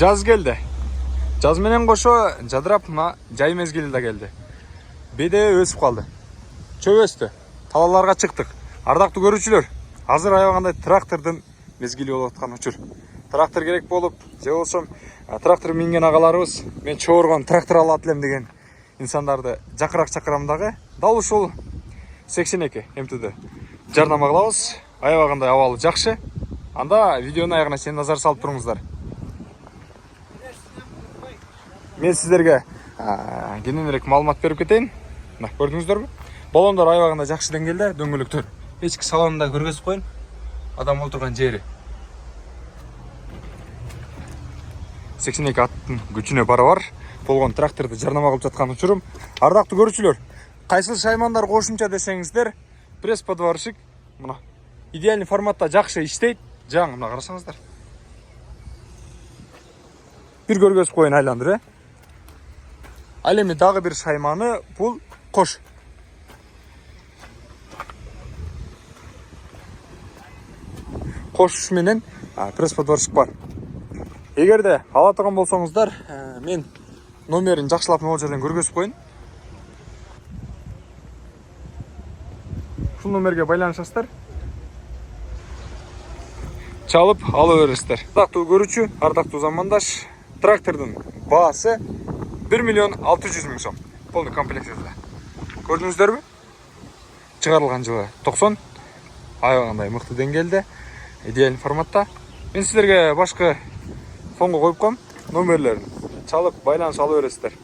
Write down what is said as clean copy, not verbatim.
Жаз келді. Жаз менен кошо жадырап мына жай мезгили да келди. Беде өсүп калды. Чөп өстү. Талаларга чыктык. Ардактуу көрүүчүлөр, азыр аябагандай трактордун мезгили болуп аткан учур. Трактор керек болуп, же болсом трактор минген агаларыбыз мен чогоргон трактор алат элем деген инсандарды жакырак чакырам дагы. Дал ушул 82 МТД жарнама кылабыз. Аябагандай абалы жакшы. Анда видеонун аягына чейин назар салып туруңуздар. Мен сіздерге кененирээк маалымат берип кетейин. Мына көрдүңүздөрбү? Баллондор аябагында жакшы деңгээлде, дөңгөлөктөр. Ички салонунда көргөзүп коюн. Адам отурган жери. 82 аттын күчүнө барабар болгон тракторду жарнама кылып жаткан учурум. Ардактуу көрүүчүлөр, кайсыл шаймандар кошумча десеңиздер, пресс-подварщик мына идеальный форматта жакшы иштейт. Жаңы мына карасаңыздар. Бир көргөзүп коюн айландыр, Ал эми дагы бир шайманы бул кош. Кош менен пресс-подварщик бар. Эгерде ала турган болсоңуздар, мен номерин жакшылап могул жерден көргөзүп коюн. Ушул номерге байланышасыздар. Чалып ала бересиздер. Ардактуу көрүүчү, ардактуу замандаш, трактордун баасы 1.600.000 сом. Полный комплектте. Көрдүңүздөрбү? Чыгарылган жылы 90. Аябагандай мыкты деңгээлде, идеаль форматта. Мен силерге башкы фонго коюп коем. Номерлерин чалып байланыш ала бересиздер.